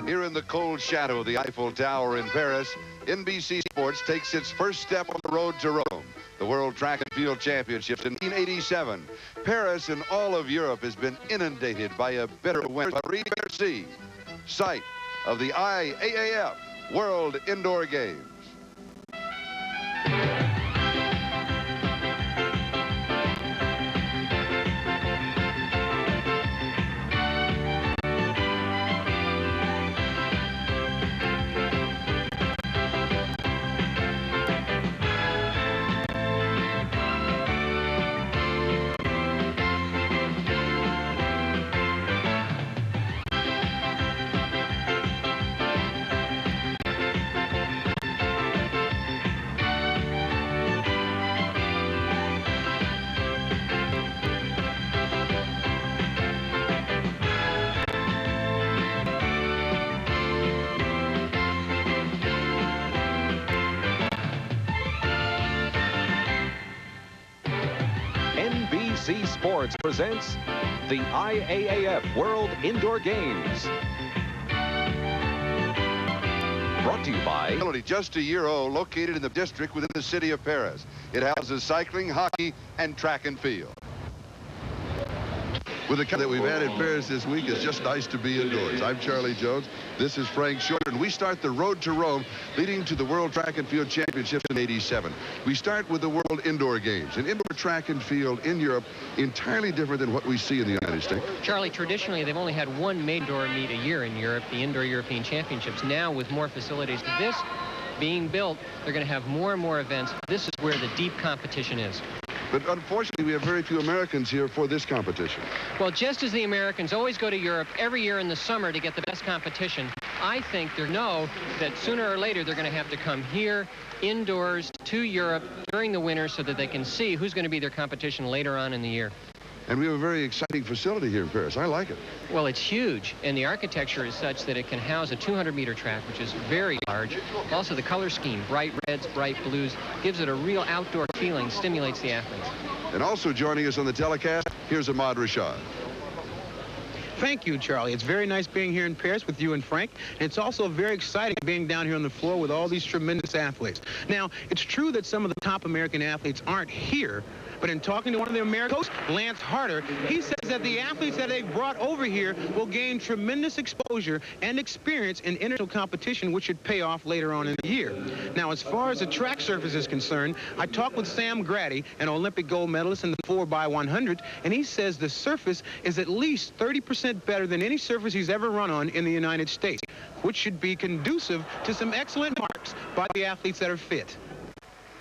Here in the cold shadow of the Eiffel Tower in Paris, NBC Sports takes its first step on the road to Rome, the World Track and Field Championships in 1987. Paris and all of Europe has been inundated by a bitter winter. Paris, site of the IAAF World Indoor Games. NBC Sports presents the IAAF World Indoor Games. Brought to you by... Just a year old, located in the district within the city of Paris. It houses cycling, hockey, and track and field. With the that we've had in Paris this week, it's just nice to be indoors. I'm Charlie Jones. This is Frank Short, and we start the road to Rome, leading to the World Track and Field Championships in '87. We start with the World Indoor Games, an indoor track and field in Europe, entirely different than what we see in the United States. Charlie, traditionally, they've only had one indoor meet a year in Europe, the Indoor European Championships. Now, with more facilities, this being built, they're going to have more and more events. This is where the deep competition is. But unfortunately, we have very few Americans here for this competition. Well, just as the Americans always go to Europe every year in the summer to get the best competition, I think they know that sooner or later they're going to have to come here indoors to Europe during the winter so that they can see who's going to be their competition later on in the year. And we have a very exciting facility here in Paris. I like it. Well, it's huge, and the architecture is such that it can house a 200-meter track, which is very large. Also, the color scheme, bright reds, bright blues, gives it a real outdoor feeling, stimulates the athletes. And also joining us on the telecast, here's Ahmad Rashad. Thank you, Charlie. It's very nice being here in Paris with you and Frank. And it's also very exciting being down here on the floor with all these tremendous athletes. Now, it's true that some of the top American athletes aren't here, but in talking to one of the Americans, Lance Harder, he says that the athletes that they've brought over here will gain tremendous exposure and experience in international competition, which should pay off later on in the year. Now, as far as the track surface is concerned, I talked with Sam Grady, an Olympic gold medalist in the 4x100, and he says the surface is at least 30% better than any surface he's ever run on in the United States, which should be conducive to some excellent marks by the athletes that are fit.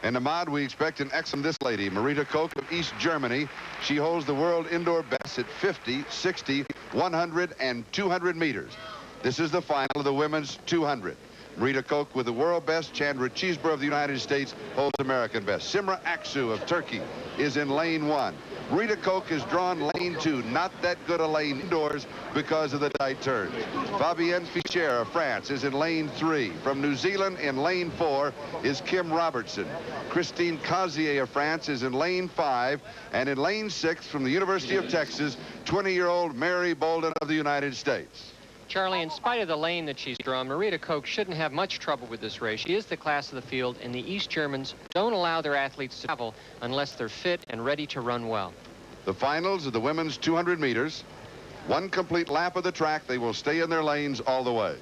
And Ahmad, we expect an excellent this lady, Marita Koch of East Germany. She holds the world indoor best at 50, 60, 100, and 200 meters. This is the final of the women's 200. Marita Koch with the world best. Chandra Cheeseborough of the United States holds American best. Simra Aksu of Turkey is in lane 1. Marita Koch has drawn lane 2. Not that good a lane indoors because of the tight turns. Fabienne Fischer of France is in lane 3. From New Zealand in lane 4 is Kim Robertson. Christine Cazier of France is in lane 5. And in lane 6 from the University of Texas, 20-year-old Mary Bolden of the United States. Charlie, in spite of the lane that she's drawn, Marita Koch shouldn't have much trouble with this race. She is the class of the field, and the East Germans don't allow their athletes to travel unless they're fit and ready to run well. The finals of the women's 200 meters. One complete lap of the track. They will stay in their lanes all the way.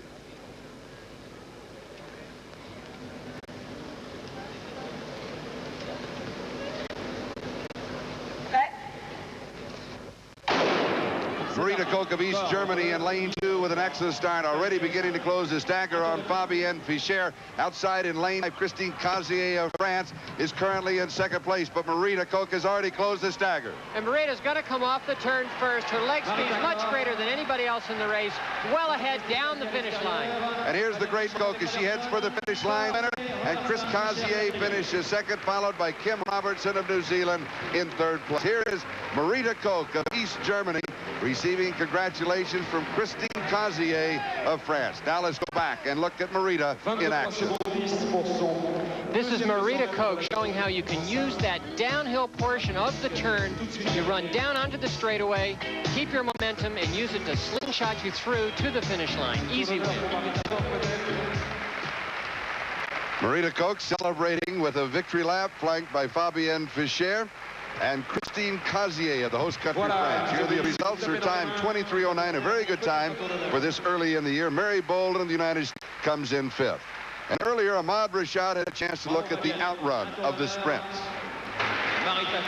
Marita Koch of East Germany in lane 2 with an excellent start, already beginning to close the stagger on Fabienne Fischer. Outside in lane 5, Christine Cazier of France is currently in second place, but Marita Koch has already closed the stagger. And Marita's going to come off the turn first. Her leg speed is much greater than anybody else in the race, well ahead down the finish line. And here's the great Koch as she heads for the finish line. And Chris Cazier finishes second, followed by Kim Robertson of New Zealand in third place. Here is Marita Koch of East Germany, receiving congratulations from Christine Cazier of France. Now let's go back and look at Marita in action. This is Marita Koch showing how you can use that downhill portion of the turn. You run down onto the straightaway, keep your momentum, and use it to slingshot you through to the finish line. Easy win. Marita Koch celebrating with a victory lap flanked by Fabienne Fischer and Christine Cazier of the host country, France. Here are the results. Her time, 23:09, a very good time for this early in the year. Mary Bolden of the United States comes in 5th. And earlier, Ahmad Rashad had a chance to look at the outrun of the sprints.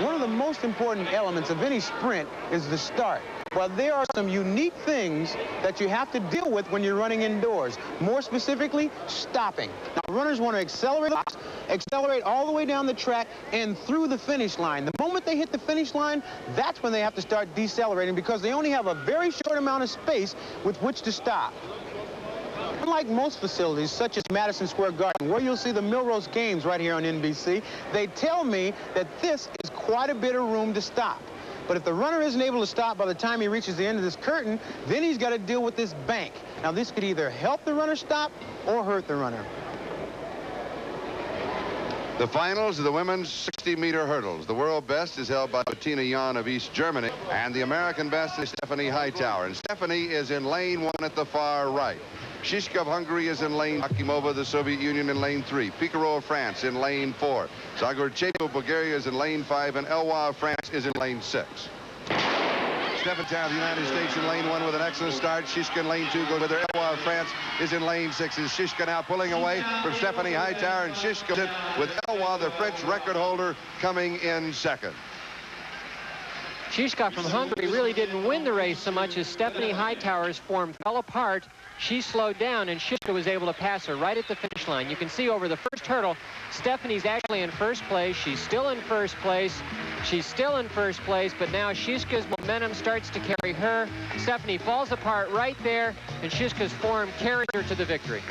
One of the most important elements of any sprint is the start. Well, there are some unique things that you have to deal with when you're running indoors. More specifically, stopping. Now, runners want to accelerate all the way down the track and through the finish line. The moment they hit the finish line, that's when they have to start decelerating because they only have a very short amount of space with which to stop. Unlike most facilities, such as Madison Square Garden, where you'll see the Milrose Games right here on NBC, they tell me that this is quite a bit of room to stop. But if the runner isn't able to stop by the time he reaches the end of this curtain, then he's got to deal with this bank. Now, this could either help the runner stop or hurt the runner. The finals of the women's 60-meter hurdles. The world best is held by Bettina Jahn of East Germany, and the American best is Stephanie Hightower. And Stephanie is in lane 1 at the far right. Shishka of Hungary is in lane, Akimova of the Soviet Union in lane 3, Picarow of France in lane 4, Zagorchev of Bulgaria is in lane 5, and Elwa of France is in lane 6. Stephanie of the United States in lane 1 with an excellent start. Shishka in lane 2 goes with her. Elwa of France is in lane 6. Is Shishka now pulling away from Stephanie Hightower, and Shishka with Elwa, the French record holder, coming in 2nd. Shishka from Hungary really didn't win the race so much as Stephanie Hightower's form fell apart. She slowed down, and Shishka was able to pass her right at the finish line. You can see over the first hurdle, Stephanie's actually in first place. She's still in first place. She's still in first place, but now Shishka's momentum starts to carry her. Stephanie falls apart right there, and Shishka's form carries her to the victory.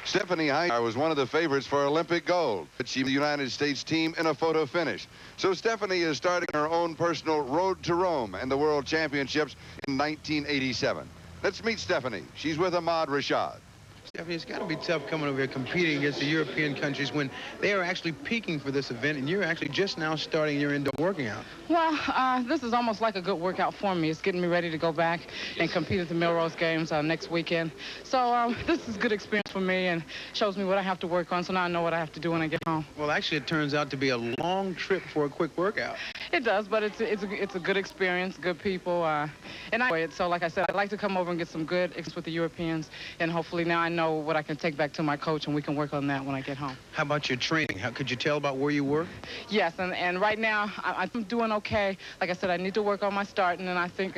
Stephanie Hightower was one of the favorites for Olympic gold, but she the United States team in a photo finish. So Stephanie is starting her own personal road to Rome and the World Championships in 1987. Let's meet Stephanie. She's with Ahmad Rashad. Stephanie, it's got to be tough coming over here competing against the European countries when they are actually peaking for this event and you're actually just now starting your indoor working out. Well, this is almost like a good workout for me. It's getting me ready to go back and compete at the Milrose Games next weekend. So this is a good experience for me and shows me what I have to work on, so now I know what I have to do when I get home. Well, actually, it turns out to be a long trip for a quick workout. It does, but it's a good experience, good people, and I enjoy it. So like I said, I'd like to come over and get some good experience with the Europeans, and hopefully now I know what I can take back to my coach, and we can work on that when I get home. How about your training? How could you tell about where you were? Yes, and right now I'm doing okay. Like I said, I need to work on my start, and then I think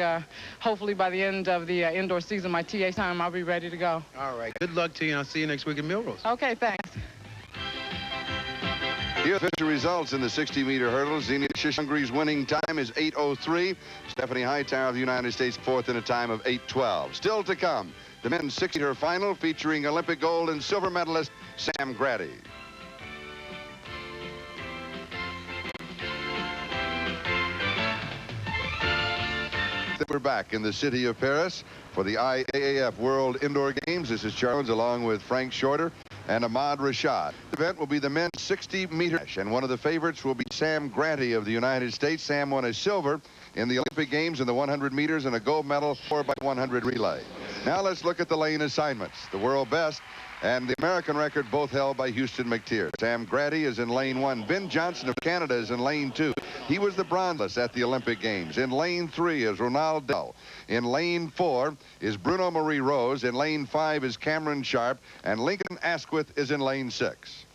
hopefully by the end of the indoor season, my TA time, I'll be ready to go. All right. Good luck to you, and I'll see you next week in Milrose. Okay, thanks. Here are the official results in the 60-meter hurdles. Xenia Hungary's winning time is 8:03. Stephanie Hightower of the United States 4th in a time of 8:12. Still to come, the men's 60-meter final featuring Olympic gold and silver medalist Sam Grady. We're back in the city of Paris for the IAAF World Indoor Games. This is Charles along with Frank Shorter and Ahmad Rashad. The event will be the men's 60-meter dash, and one of the favorites will be Sam Grady of the United States. Sam won a silver in the Olympic Games in the 100 meters and a gold medal 4x100 relay. Now let's look at the lane assignments. The world best and the American record both held by Houston McTeer. Sam Grady is in lane 1. Ben Johnson of Canada is in lane 2. He was the bronze at the Olympic Games. In lane 3 is Ronald Dell. In lane 4 is Bruno Marie Rose. In lane 5 is Cameron Sharp. And Lincoln Asquith is in lane 6.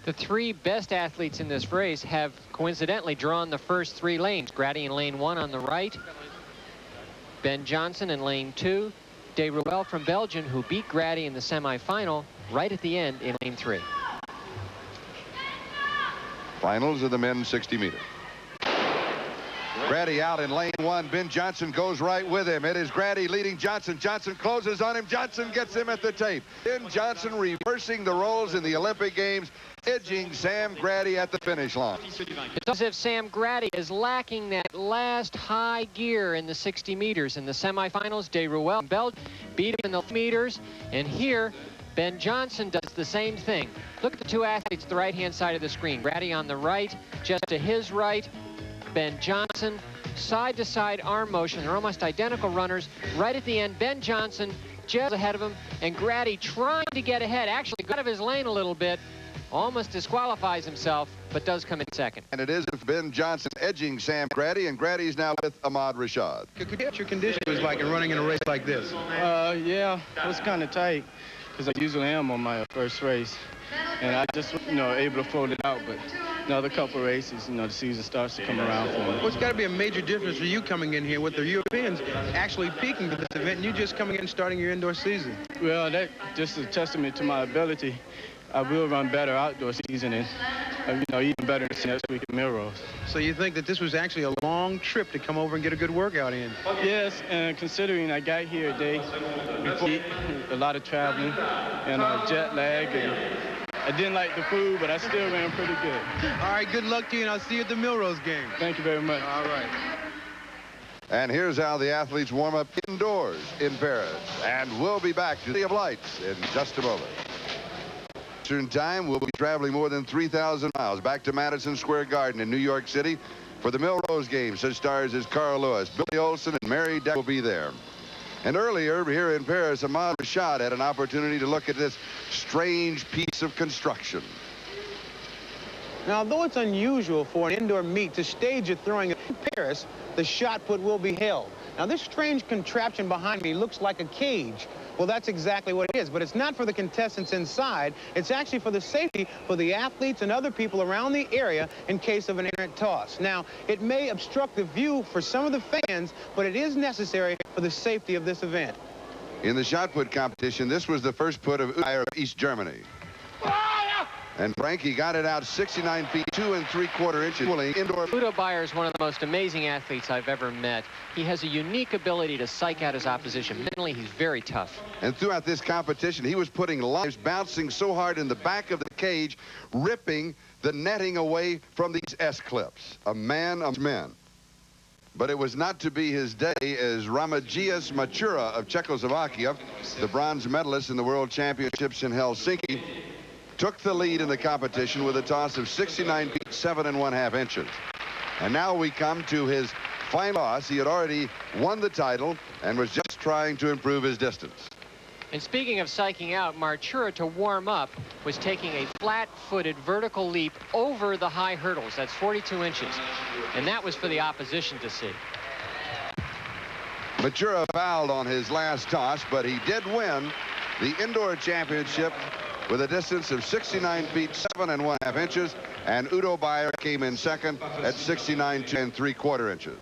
The three best athletes in this race have coincidentally drawn the first 3 lanes. Grady in lane 1 on the right. Ben Johnson in lane 2. De Ruel from Belgium, who beat Grady in the semifinal right at the end in lane 3. Finals of the men's 60 meter. Grady out in lane 1. Ben Johnson goes right with him. It is Grady leading Johnson. Johnson closes on him. Johnson gets him at the tape. Ben Johnson reversing the roles in the Olympic Games, edging Sam Grady at the finish line. It's as if Sam Grady is lacking that last high gear in the 60 meters. In the semifinals, De Ruel from Belgium beat him in the meters. And here, Ben Johnson does the same thing. Look at the two athletes at the right-hand side of the screen. Grady on the right, just to his right. Ben Johnson, side-to-side arm motion. They're almost identical runners. Right at the end, Ben Johnson just ahead of him, and Grady trying to get ahead. Actually got out of his lane a little bit. Almost disqualifies himself, but does come in second. And it is Ben Johnson edging Sam Grady, and Grady's now with Ahmad Rashad. Could you get your condition was like in running in a race like this? Yeah, it was kind of tight because I usually am on my first race. And I just, able to fold it out. But another couple races, the season starts to come around for me. Well, it's got to be a major difference for you coming in here with the Europeans actually peaking for this event and you just coming in and starting your indoor season. Well, that just is a testament to my ability. I will run better outdoor season and, even better next week at Melrose. So you think that this was actually a long trip to come over and get a good workout in? Yes, and considering I got here a day before, a lot of traveling and jet lag, and I didn't like the food, but I still ran pretty good. All right, good luck to you, and I'll see you at the Melrose game. Thank you very much. All right. And here's how the athletes warm up indoors in Paris. And we'll be back to the City of Lights in just a moment. Eastern time, we'll be traveling more than 3,000 miles back to Madison Square Garden in New York City for the Melrose game. Such stars as Carl Lewis, Billy Olson, and Mary Deck will be there. And earlier here in Paris, Ahmad Rashad had an opportunity to look at this strange piece of construction. Now, though it's unusual for an indoor meet to stage a throwing in Paris, the shot put will be held. Now, this strange contraption behind me looks like a cage. Well, that's exactly what it is, but it's not for the contestants inside. It's actually for the safety for the athletes and other people around the area in case of an errant toss. Now, it may obstruct the view for some of the fans, but it is necessary for the safety of this event. In the shot put competition, this was the first put of East Germany. And Frankie got it out 69 feet, 2 3/4 inches. Indoor. Udo Beyer is one of the most amazing athletes I've ever met. He has a unique ability to psych out his opposition. Mentally, he's very tough. And throughout this competition, he was putting lines, bouncing so hard in the back of the cage, ripping the netting away from these S-clips. A man of men. But it was not to be his day as Ramigius Matura of Czechoslovakia, the bronze medalist in the World Championships in Helsinki, took the lead in the competition with a toss of 69 feet, 7 1/2 inches. And now we come to his final toss. He had already won the title and was just trying to improve his distance. And speaking of psyching out, Martura, to warm up, was taking a flat-footed vertical leap over the high hurdles. That's 42 inches. And that was for the opposition to see. Matura fouled on his last toss, but he did win the indoor championship with a distance of 69 feet, 7 1/2 inches, and Udo Beyer came in second at 69 3/4 inches.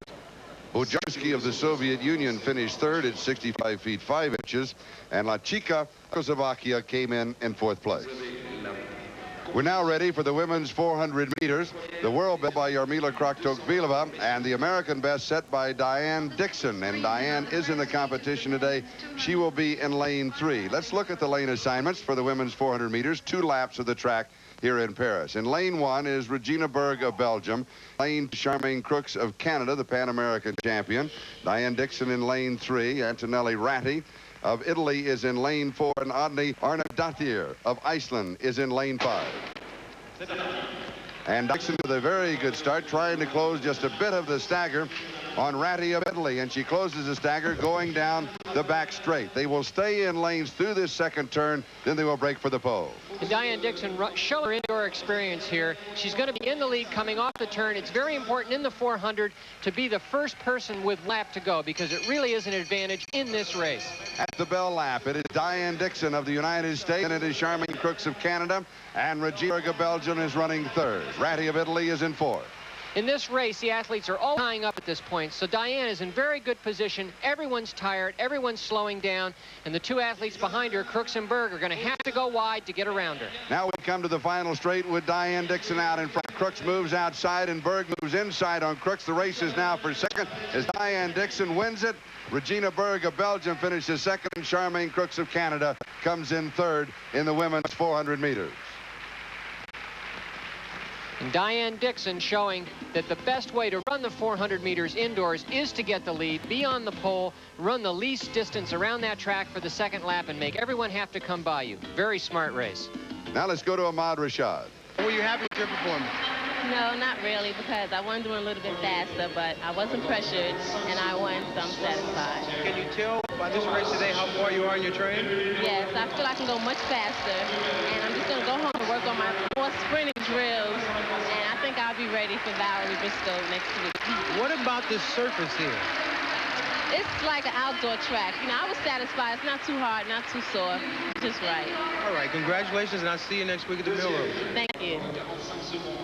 Bujarski of the Soviet Union finished third at 65 feet, 5 inches, and La Chica of Czechoslovakia came in fourth place. We're now ready for the women's 400 meters. The world best by Jarmila Krotokvilova and the American best set by Diane Dixon. And Diane is in the competition today. She will be in lane 3. Let's look at the lane assignments for the women's 400 meters. 2 laps of the track here in Paris. In lane 1 is Regina Berg of Belgium. Lane Charmaine Crooks of Canada, the Pan American champion. Diane Dixon in lane 3. Antonelli Ratti of Italy is in lane 4, and Odni Arnardóttir of Iceland is in lane 5. And Dixon with a very good start, trying to close just a bit of the stagger on Ratti of Italy, and she closes the stagger going down the back straight. They will stay in lanes through this second turn, then they will break for the pole. And Diane Dixon show her indoor experience here. She's going to be in the lead coming off the turn. It's very important in the 400 to be the first person with lap to go, because it really is an advantage in this race. At the bell lap, it is Diane Dixon of the United States, and it is Charmaine Crooks of Canada, and Regina Berg of Belgium is running third. Ratti of Italy is in fourth. In this race, the athletes are all tying up at this point, so Diane is in very good position. Everyone's tired, everyone's slowing down, and the 2 athletes behind her, Crooks and Berg, are going to have to go wide to get around her. Now we come to the final straight with Diane Dixon out in front. Crooks moves outside and Berg moves inside on Crooks. The race is now for second as Diane Dixon wins it. Regina Berg of Belgium finishes second, and Charmaine Crooks of Canada comes in third in the women's 400 meters. And Diane Dixon showing that the best way to run the 400 meters indoors is to get the lead, be on the pole, run the least distance around that track for the second lap, and make everyone have to come by you. Very smart race. Now let's go to Ahmad Rashad. Were you happy with your performance? No, not really, because I wanted to run a little bit faster, but I wasn't pressured, and I won, so I'm satisfied. Can you tell by this race today how far you are in your training? Yes, I feel I can go much faster, and I'm just going to go home and work on my 4 sprinting drills, and I think I'll be ready for Valerie Bristol next week. What about this surface here? It's like an outdoor track. You know, I was satisfied. It's not too hard, not too sore, just right. All right, congratulations, and I'll see you next week at the Mill Road. Thank you.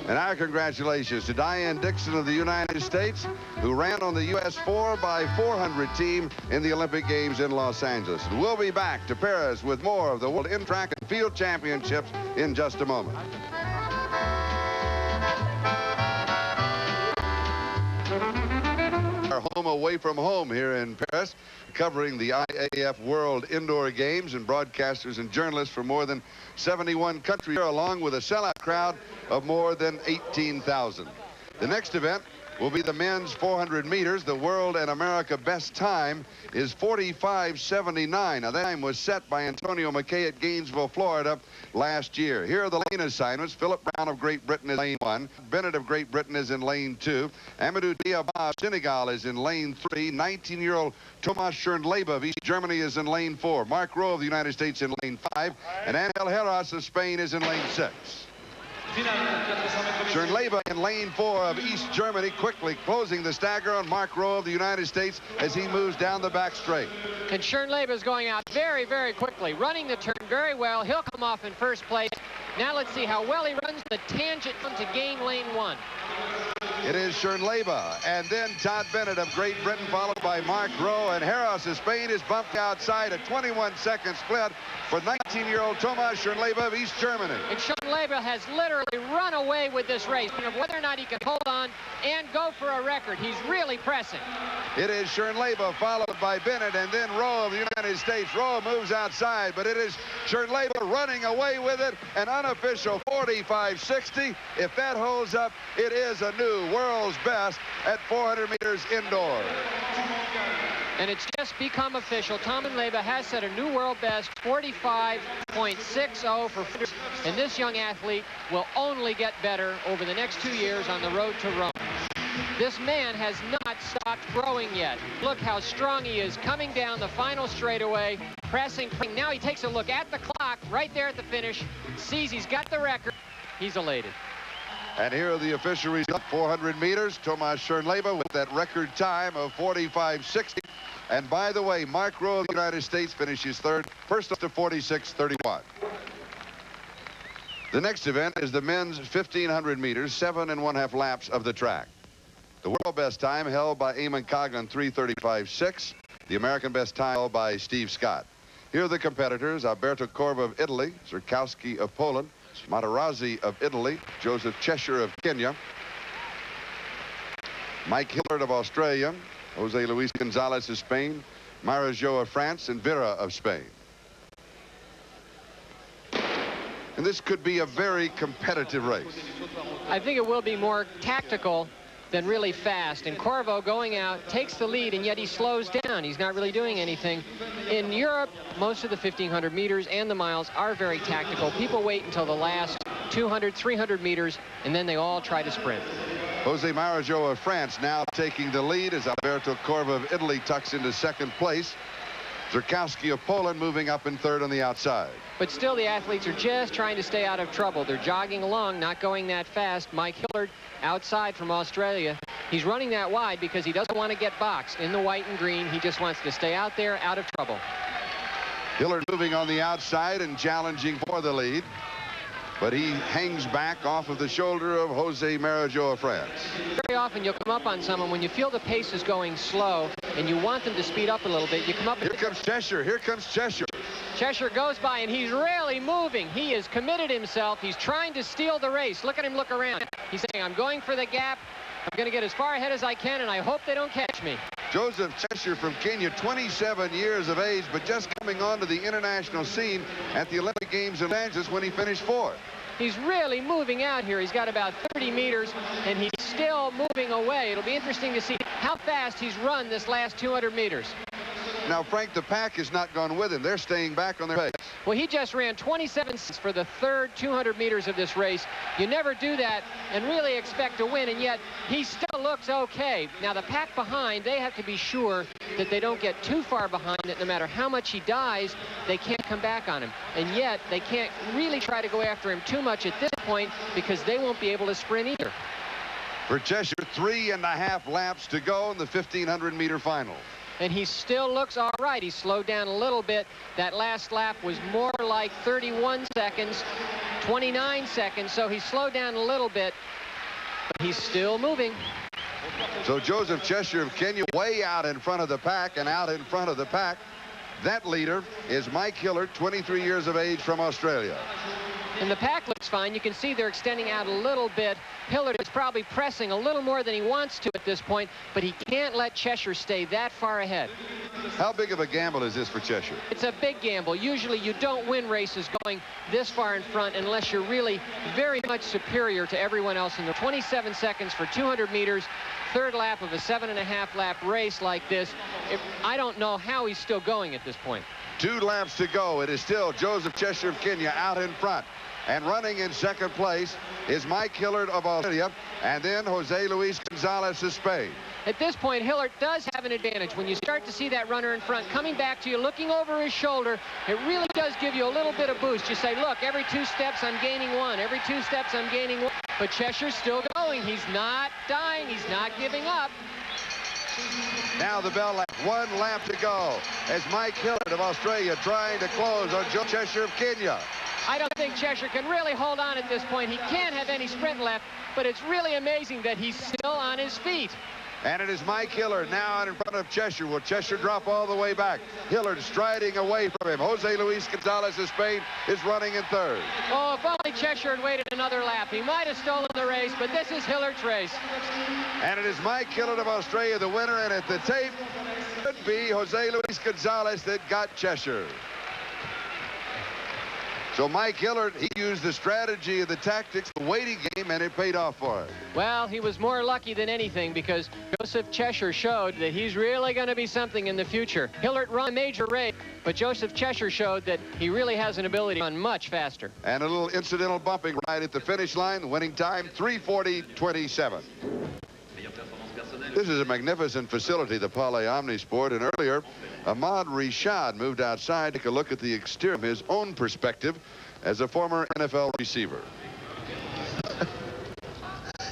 And our congratulations to Diane Dixon of the United States, who ran on the U.S. 4x400 team in the Olympic Games in Los Angeles. And we'll be back to Paris with more of the World In Track and Field Championships in just a moment. Our home away from home here in Paris, covering the IAAF World Indoor Games, and broadcasters and journalists from more than 71 countries, along with a sellout crowd of more than 18,000. The next event will be the men's 400 meters. The world and America best time is 45:79. Now, that time was set by Antonio McKay at Gainesville, Florida last year. Here are the lane assignments. Philip Brown of Great Britain is lane 1. Bennett of Great Britain is in lane 2. Amadou Diaba of Senegal is in lane 3. 19-year-old Thomas Schernlebe of East Germany is in lane 4. Mark Rowe of the United States in lane 5. And Angel Heras of Spain is in lane 6. Schernlebe in lane 4 of East Germany, quickly closing the stagger on Mark Rowe of the United States as he moves down the back straight. And Schernlebe is going out very, very quickly, running the turn very well. He'll come off in first place. Now let's see how well he runs the tangent to gain lane 1. It is Schernlebe, and then Todd Bennett of Great Britain, followed by Mark Rowe, and Heras of Spain is bumped outside. A 21-second split for 19-year-old Thomas Schernlebe of East Germany. And Schernlebe has literally run away with this race, and whether or not he can hold on and go for a record. He's really pressing. It is Schernlebe, followed by Bennett, and then Rowe of the United States. Rowe moves outside, but it is Schernlebe running away with it, an unofficial 45:60. If that holds up, it is a new world's best at 400 meters indoors. And it's just become official. Tom Schernlebe has set a new world best, 45.60 for footers, and this young athlete will only get better over the next 2 years on the road to Rome. This man has not stopped growing yet. Look how strong he is, coming down the final straightaway, pressing. Now he takes a look at the clock right there at the finish, sees he's got the record. He's elated. And here are the official results. 400 meters, Thomas Schernlebe with that record time of 45:60. And by the way, Mark Rowe of the United States finishes third, first up to 46:31. The next event is the men's 1,500 meters, 7½ laps of the track. The world best time held by Eamon Coghlan, 3:35.6. The American best time held by Steve Scott. Here are the competitors: Alberto Corva of Italy, Zerkowski of Poland, Materazzi of Italy, Joseph Cheshire of Kenya, Mike Hillard of Australia, Jose Luis Gonzalez of Spain, Marajo of France, and Vera of Spain. And this could be a very competitive race. I think it will be more tactical than really fast. And Corvo going out takes the lead, and yet he slows down. He's not really doing anything. In Europe, most of the 1,500 meters and the miles are very tactical. People wait until the last 200, 300 meters, and then they all try to sprint. Jose Marajo of France now taking the lead as Alberto Corva of Italy tucks into second place. Zerkowski of Poland moving up in third on the outside. But still, the athletes are just trying to stay out of trouble. They're jogging along, not going that fast. Mike Hillard outside from Australia. He's running that wide because he doesn't want to get boxed in the white and green. He just wants to stay out there, out of trouble. Hillard moving on the outside and challenging for the lead. But he hangs back off of the shoulder of Jose Marajo of France. Very often you'll come up on someone when you feel the pace is going slow and you want them to speed up a little bit. You come up. Here comes Cheshire. Here comes Cheshire. Cheshire goes by, and he's really moving. He has committed himself. He's trying to steal the race. Look at him look around. He's saying, I'm going for the gap. I'm going to get as far ahead as I can, and I hope they don't catch me. Joseph Cheshire from Kenya, 27 years of age, but just coming onto the international scene at the Olympic Games in Los Angeles when he finished fourth. He's really moving out here. He's got about 30 meters, and he's still moving away. It'll be interesting to see how fast he's run this last 200 meters. Now, Frank, the pack has not gone with him. They're staying back on their pace. Well, he just ran 27 for the third 200 meters of this race. You never do that and really expect to win, and yet he still looks okay. Now, the pack behind, they have to be sure that they don't get too far behind, that no matter how much he dies, they can't come back on him. And yet, they can't really try to go after him too much at this point because they won't be able to sprint either. For Cheshire, 3.5 laps to go in the 1,500-meter final. And he still looks all right. He slowed down a little bit. That last lap was more like 31 seconds, 29 seconds, so he slowed down a little bit, but he's still moving. So Joseph Cheshire of Kenya way out in front of the pack, and out in front of the pack, that leader is Mike Hillard, 23 years of age, from Australia. And the pack looks fine. You can see they're extending out a little bit. Hillard is probably pressing a little more than he wants to at this point, but he can't let Cheshire stay that far ahead. How big of a gamble is this for Cheshire? It's a big gamble. Usually you don't win races going this far in front unless you're really very much superior to everyone else. In the 27 seconds for 200 meters, third lap of a 7.5 lap race like this, I don't know how he's still going at this point. 2 laps to go. It is still Joseph Cheshire of Kenya out in front. And running in second place is Mike Hillard of Australia, and then Jose Luis Gonzalez of Spain. At this point, Hillard does have an advantage. When you start to see that runner in front coming back to you, looking over his shoulder, it really does give you a little bit of boost. You say, look, every 2 steps I'm gaining 1. Every 2 steps I'm gaining 1. But Cheshire's still going. He's not dying. He's not giving up. Now the bell lap, 1 lap to go as Mike Hillard of Australia trying to close on Joe Cheshire of Kenya. I don't think Cheshire can really hold on at this point. He can't have any sprint left, but it's really amazing that he's still on his feet. And it is Mike Hillard now out in front of Cheshire. Will Cheshire drop all the way back? Hillard striding away from him. Jose Luis Gonzalez of Spain is running in third. Oh, if only Cheshire had waited another lap. He might have stolen the race, but this is Hillard's race. And it is Mike Hillard of Australia, the winner, and at the tape, could be Jose Luis Gonzalez that got Cheshire. So Mike Hillard, he used the strategy and the tactics, the waiting game, and it paid off for him. Well, he was more lucky than anything because Joseph Cheshire showed that he's really going to be something in the future. Hillard ran a major race, but Joseph Cheshire showed that he really has an ability to run much faster. And a little incidental bumping right at the finish line. The winning time, 3:40.27. This is a magnificent facility, the Palais Omnisport, and earlier, Ahmad Rashad moved outside to take a look at the exterior from his own perspective as a former NFL receiver.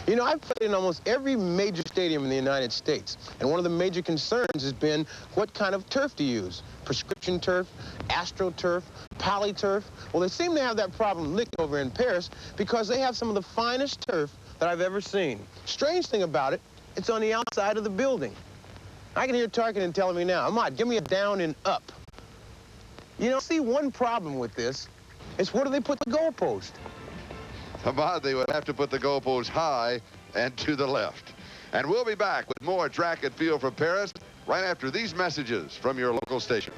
You know, I've played in almost every major stadium in the United States, and one of the major concerns has been what kind of turf to use. Prescription turf, AstroTurf, PolyTurf. Well, they seem to have that problem licked over in Paris because they have some of the finest turf that I've ever seen. Strange thing about it, it's on the outside of the building. I can hear Tarkenton telling me now, Ahmad, give me a down and up. You know, see, one problem with this is where do they put the goalpost? Ahmad, they would have to put the goalpost high and to the left. And we'll be back with more track and field from Paris right after these messages from your local station.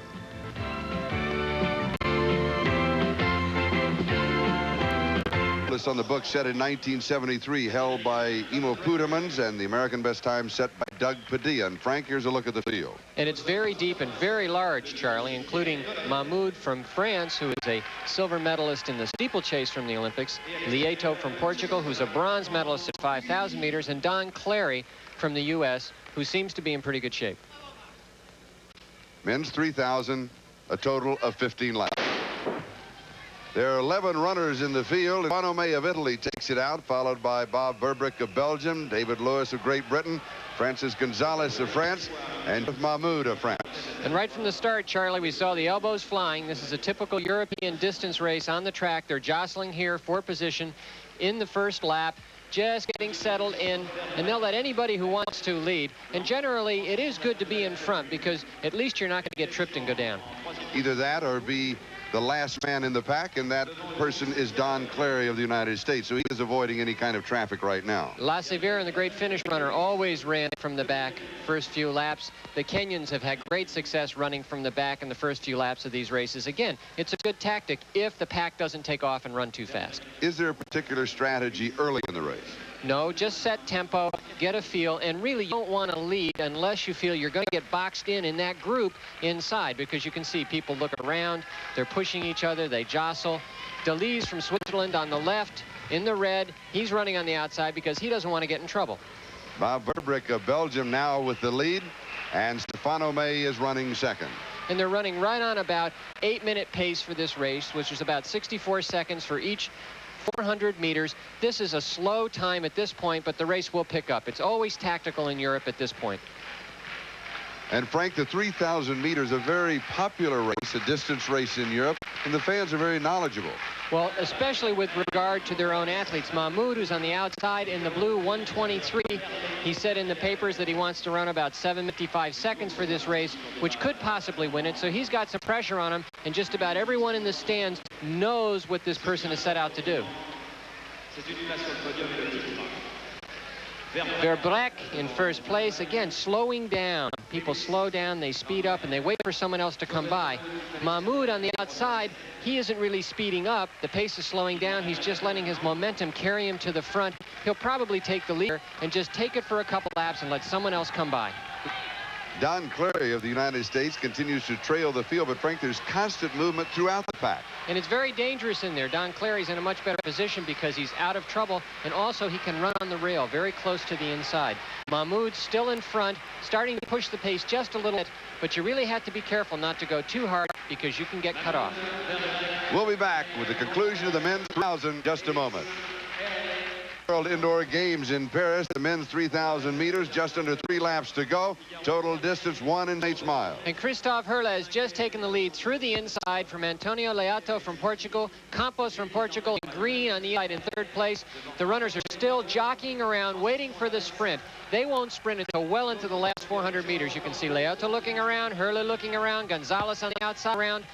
On the book set in 1973, held by Emo Pudermans, and the American best time set by Doug Padilla. And Frank, here's a look at the field. And it's very deep and very large, Charlie, including Mahmoud from France, who is a silver medalist in the steeplechase from the Olympics, Lieto from Portugal, who's a bronze medalist at 5,000 meters, and Don Clary from the U.S., who seems to be in pretty good shape. Men's 3,000, a total of 15 laps. There are 11 runners in the field. Bonomé of Italy takes it out, followed by Bob Verbrick of Belgium, David Lewis of Great Britain, Francis Gonzalez of France, and Mahmoud of France. And right from the start, Charlie, we saw the elbows flying. This is a typical European distance race on the track. They're jostling here for position in the first lap, just getting settled in, and they'll let anybody who wants to lead. And generally, it is good to be in front because at least you're not going to get tripped and go down. Either that or be the last man in the pack, and that person is Don Clary of the United States. So he is avoiding any kind of traffic right now. La Severa, the great finish runner, always ran from the back first few laps. The Kenyans have had great success running from the back in the first few laps of these races. Again, it's a good tactic if the pack doesn't take off and run too fast. Is there a particular strategy early in the race? No, just set tempo, get a feel, and really you don't want to lead unless you feel you're going to get boxed in that group inside, because you can see people look around, they're pushing each other, they jostle. Delis from Switzerland on the left in the red, he's running on the outside because he doesn't want to get in trouble. Bob Verbrick of Belgium now with the lead, and Stefano May is running second. And they're running right on about 8-minute pace for this race, which is about 64 seconds for each 400 meters. This is a slow time at this point, but the race will pick up. It's always tactical in Europe at this point. And Frank, the 3,000 meters, a very popular race, a distance race in Europe, and the fans are very knowledgeable. Well, especially with regard to their own athletes. Mahmoud, who's on the outside in the blue, 123. He said in the papers that he wants to run about 7:55 seconds for this race, which could possibly win it. So he's got some pressure on him, and just about everyone in the stands knows what this person is set out to do. Verbrek in first place, again slowing down. People slow down, they speed up, and they wait for someone else to come by. Mahmoud on the outside, he isn't really speeding up. The pace is slowing down. He's just letting his momentum carry him to the front. He'll probably take the lead and just take it for a couple laps and let someone else come by. Don Clary of the United States continues to trail the field, but Frank, there's constant movement throughout the pack. And it's very dangerous in there. Don Clary's in a much better position because he's out of trouble, and also he can run on the rail very close to the inside. Mahmoud's still in front, starting to push the pace just a little bit, but you really have to be careful not to go too hard because you can get cut off. We'll be back with the conclusion of the men's 1,000 in just a moment. World Indoor Games in Paris, the men's 3,000 meters, just under 3 laps to go. Total distance 1 1/8 miles. And Christophe Herle has just taken the lead through the inside from Antonio Leato from Portugal, Campos from Portugal, and Green on the inside in third place. The runners are still jockeying around, waiting for the sprint. They won't sprint until well into the last 400 meters. You can see Leato looking around, Herle looking around, Gonzalez on the outside around.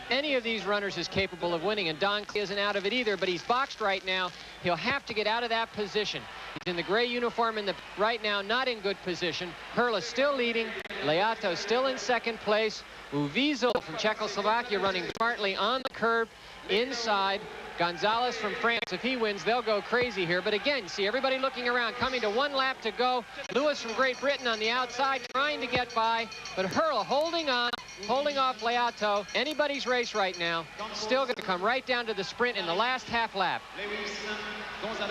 Any of these runners is capable of winning, and Don Clary isn't out of it either, but he's boxed right now. He'll have to get out of that position. He's in the gray uniform right now, not in good position. Herle still leading. Leato still in second place. Uvizel from Czechoslovakia running smartly on the curb inside. Gonzalez from France, if he wins, they'll go crazy here. But again, see everybody looking around, coming to 1 lap to go. Lewis from Great Britain on the outside trying to get by, but Herle holding on, holding off Leato. Anybody's race right now. Still going to come right down to the sprint in the last half lap.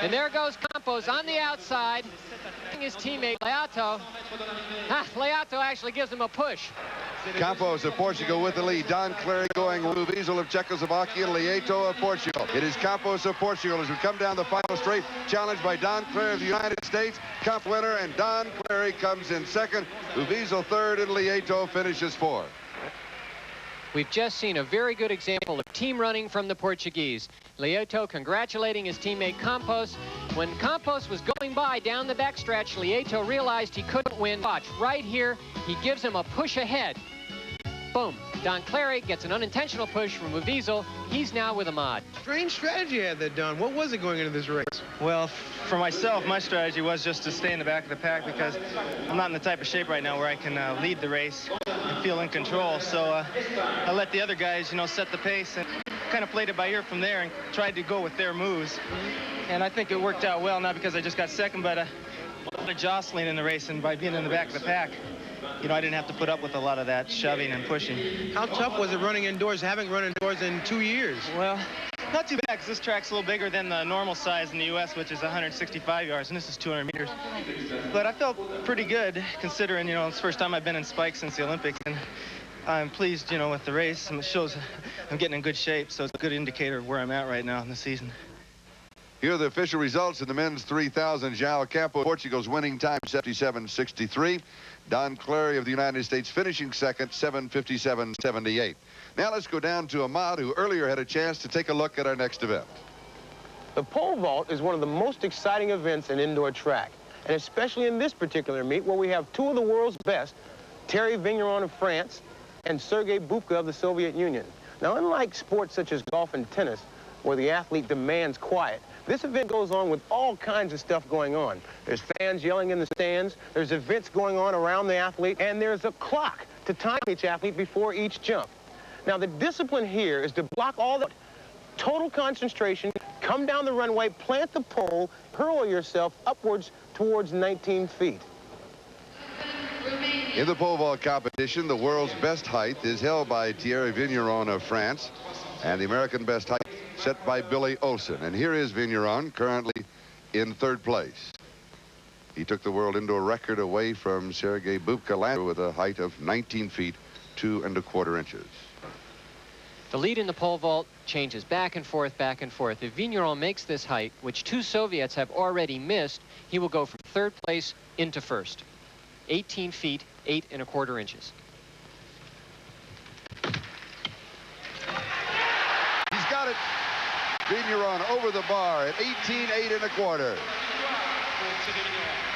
And there goes Campos on the outside. His teammate Leato. Leato actually gives him a push. Campos of Portugal with the lead. Don Clary going with Uvizel of Czechoslovakia, Leato of Portugal. It is Campos of Portugal as we come down the final straight, challenged by Don Clary of the United States. Cup winner, and Don Clary comes in second. Uvizel third, and Leato finishes fourth. We've just seen a very good example of team running from the Portuguese. Leato congratulating his teammate Campos. When Campos was going by down the backstretch, Leato realized he couldn't win. Watch, right here, he gives him a push ahead. Boom. Don Clary gets an unintentional push from Uvizel. He's now with Ahmad. Strange strategy you had there, Don. What was it going into this race? Well, for myself, my strategy was just to stay in the back of the pack because I'm not in the type of shape right now where I can lead the race and feel in control. So I let the other guys, set the pace and kind of played it by ear from there and tried to go with their moves. And I think it worked out well, not because I just got second, but a lot of jostling in the race, and by being in the back of the pack, I didn't have to put up with a lot of that shoving and pushing. How tough was it running indoors, having run indoors in 2 years? Well, not too bad, because this track's a little bigger than the normal size in the U.S., which is 165 yards, and this is 200 meters. But I felt pretty good, considering, it's the first time I've been in spikes since the Olympics, and I'm pleased, with the race, and it shows I'm getting in good shape, so it's a good indicator of where I'm at right now in the season. Here are the official results in the men's 3,000. João Campos, Portugal's winning time, 77.63. Don Clary of the United States finishing second, 7:57.78. Now let's go down to Ahmad, who earlier had a chance to take a look at our next event. The pole vault is one of the most exciting events in indoor track, and especially in this particular meet where we have 2 of the world's best, Thierry Vigneron of France and Sergei Bubka of the Soviet Union. Now, unlike sports such as golf and tennis, where the athlete demands quiet, this event goes on with all kinds of stuff going on. There's fans yelling in the stands, there's events going on around the athlete, and there's a clock to time each athlete before each jump. Now, the discipline here is to block all the total concentration, come down the runway, plant the pole, hurl yourself upwards towards 19 feet. In the pole vault competition, the world's best height is held by Thierry Vigneron of France, and the American best height set by Billy Olson. And here is Vigneron, currently in third place. He took the world indoor record away from Sergei Bubka with a height of 19 feet, 2 1/4 inches. The lead in the pole vault changes back and forth, back and forth. If Vigneron makes this height, which 2 Soviets have already missed, he will go from third place into first. 18 feet, 8 1/4 inches. He's got it. Vigneron over the bar at 18, 8 1/4.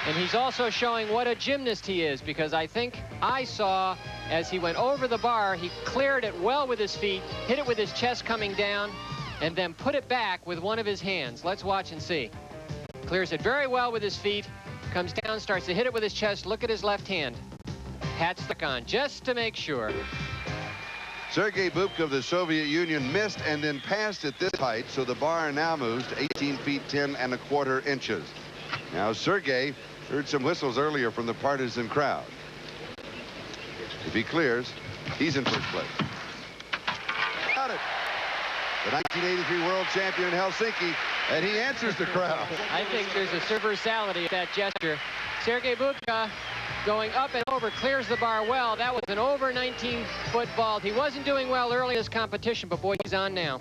And he's also showing what a gymnast he is, because I think I saw as he went over the bar, he cleared it well with his feet, hit it with his chest coming down, and then put it back with one of his hands. Let's watch and see. Clears it very well with his feet, comes down, starts to hit it with his chest. Look at his left hand. Hat stuck on, just to make sure. Sergei Bubka of the Soviet Union missed and then passed at this height, so the bar now moves to 18 feet, 10 1/4 inches. Now, Sergei heard some whistles earlier from the partisan crowd. If he clears, he's in first place. Got it. The 1983 world champion in Helsinki, and he answers the crowd. I think there's a universality of that gesture. Sergei Bubka going up and over, clears the bar well. That was an over 19-foot vault. He wasn't doing well early in this competition, but boy, he's on now.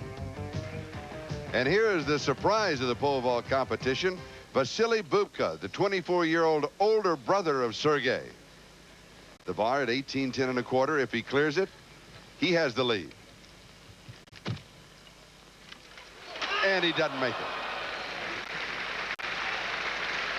And here is the surprise of the pole vault competition. Vasily Bubka, the 24-year-old older brother of Sergei. The bar at 18, 10 1/4. If he clears it, he has the lead. And he doesn't make it.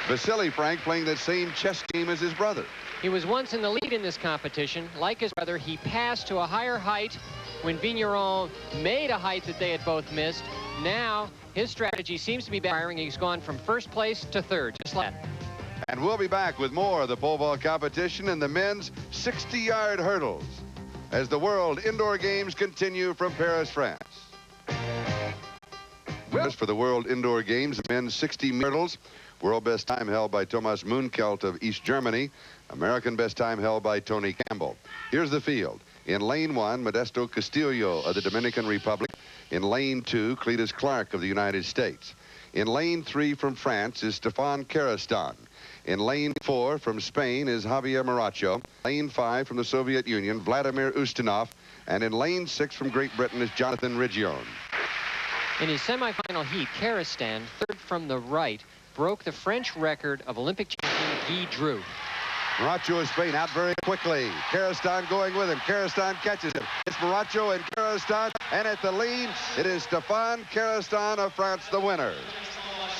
Vasily, Frank, playing the same chess team as his brother. He was once in the lead in this competition. Like his brother, he passed to a higher height when Vigneron made a height that they had both missed. Now, his strategy seems to be backfiring. He's gone from first place to third, just like that. And we'll be back with more of the pole vault competition and the men's 60-yard hurdles as the World Indoor Games continue from Paris, France. For the World Indoor Games, the men's 60 hurdles, world best time held by Thomas Moonkelt of East Germany, American best time held by Tony Campbell. Here's the field. In lane 1, Modesto Castillo of the Dominican Republic. In lane 2, Cletus Clark of the United States. In lane 3 from France is Stefan Karestan. In lane 4 from Spain is Javier Maracho. Lane 5 from the Soviet Union, Vladimir Ustinov. And in lane 6 from Great Britain is Jonathan Rigione. In his semifinal heat, Karestan, third from the right, broke the French record of Olympic champion Guy Drew. Maracho of Spain out very quickly. Karestan going with him. Karestan catches him. It's Maracho and Karestan, and at the lead, it is Stefan Karestan of France, the winner.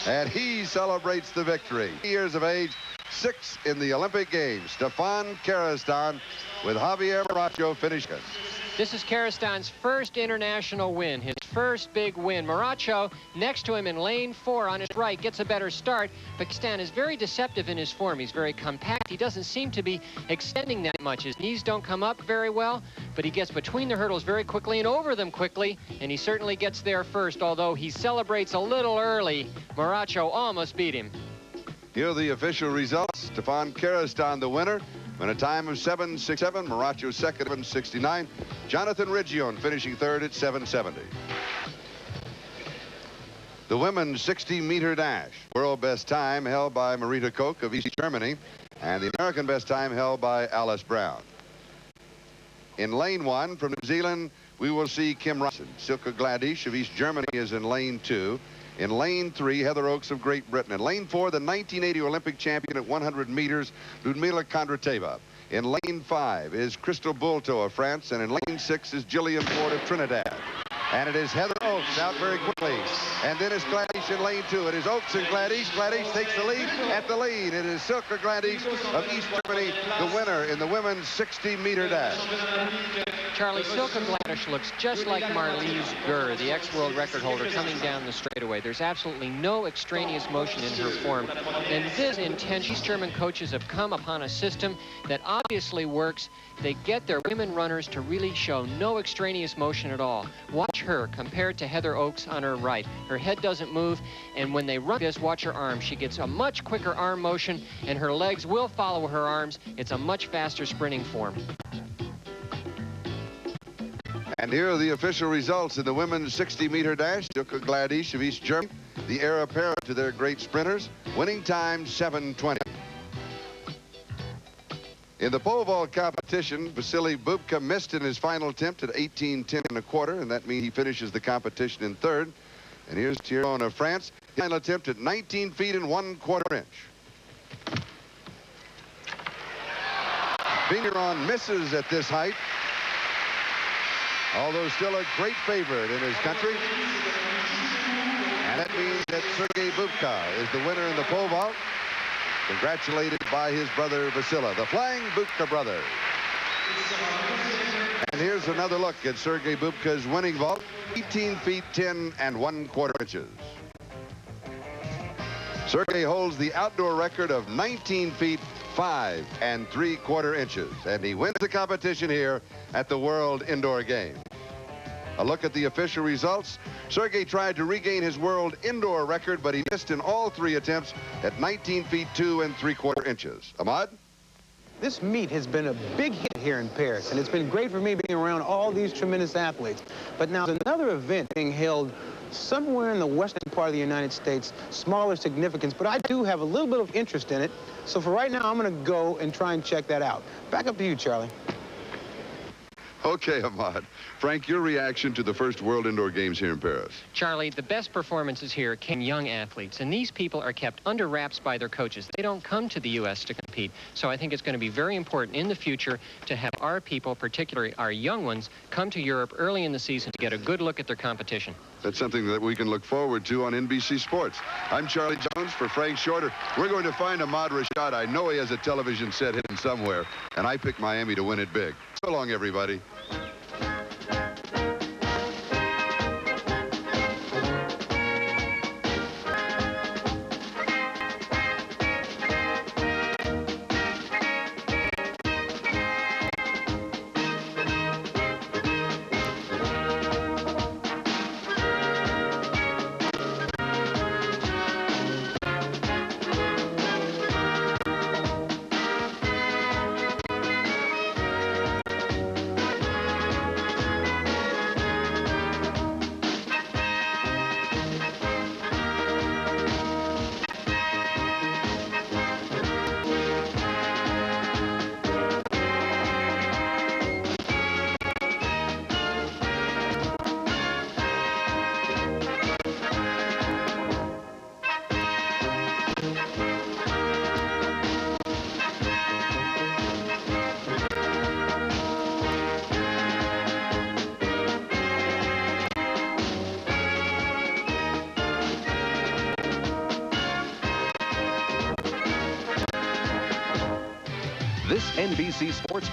And he celebrates the victory. 3 years of age, 6 in the Olympic Games. Stefan Karestan with Javier Maracho finishing. This is Karestan's first international win, his first big win. Maracho next to him in lane 4 on his right gets a better start, but Karestan is very deceptive in his form. He's very compact. He doesn't seem to be extending that much. His knees don't come up very well, but he gets between the hurdles very quickly and over them quickly, and he certainly gets there first, although he celebrates a little early. Maracho almost beat him. Here are the official results. Stefan Karestan, the winner, in a time of 7:67. Maracho second, 7:69. Jonathan Rigione finishing third at 7:70. The women's 60-meter dash. World best time held by Marita Koch of East Germany, and the American best time held by Alice Brown. In lane 1 from New Zealand, we will see Kim Robinson. Silke Gladish of East Germany is in lane 2. In lane 3, Heather Oakes of Great Britain. In lane 4, the 1980 Olympic champion at 100 meters, Ludmila Kondrateva. In lane 5 is Crystal Bulto of France, and in lane 6 is Gillian Ford of Trinidad. And it is Heather Oakes out very quickly. And then it's Gladish in lane 2. It is Oakes and Gladish. Gladish takes the lead. At the lead, it is Silke Gladish of East Germany, the winner in the women's 60-meter dash. Charlie, Silke Gladish looks just like Marlies Gurr, the ex-world record holder, coming down the straightaway. There's absolutely no extraneous motion in her form. And this intention, these German coaches have come upon a system that obviously works. They get their women runners to really show no extraneous motion at all. Watch her compared to Heather Oakes on her right. Her head doesn't move, and when they run this, watch her arm. She gets a much quicker arm motion, and her legs will follow her arms. It's a much faster sprinting form. And here are the official results in the women's 60-meter dash. Silke Gladish of East Germany, the heir apparent to their great sprinters, winning time 7:20. In the pole vault competition, Vasily Bubka missed in his final attempt at 18:10 1/4, and that means he finishes the competition in third. And here's Thierry of France, final attempt at 19 feet and 1/4 inch. Vigneron misses at this height, although still a great favorite in his country. And that means that Sergei Bubka is the winner in the pole vault, congratulated by his brother Vasily, the Flying Bubka brothers. And here's another look at Sergei Bubka's winning vault, 18 feet 10 1/4 inches. Sergei holds the outdoor record of 19 feet 5 3/4 inches, and he wins the competition here at the World Indoor Games. A look at the official results. Sergei tried to regain his world indoor record, but he missed in all 3 attempts at 19 feet 2 3/4 inches. Ahmad? This meet has been a big hit here in Paris, and it's been great for me being around all these tremendous athletes. But now there's another event being held somewhere in the western part of the United States, smaller significance, but I do have a little bit of interest in it. So for right now, I'm going to go and try and check that out. Back up to you, Charlie. Okay, Ahmad. Frank, your reaction to the first World Indoor Games here in Paris? Charlie, the best performances here came young athletes, and these people are kept under wraps by their coaches. They don't come to the U.S. to compete, so I think it's going to be very important in the future to have our people, particularly our young ones, come to Europe early in the season to get a good look at their competition. That's something that we can look forward to on NBC Sports. I'm Charlie Jones for Frank Shorter. We're going to find Ahmad Rashad. I know he has a television set hidden somewhere, and I picked Miami to win it big. So long, everybody. This NBC Sports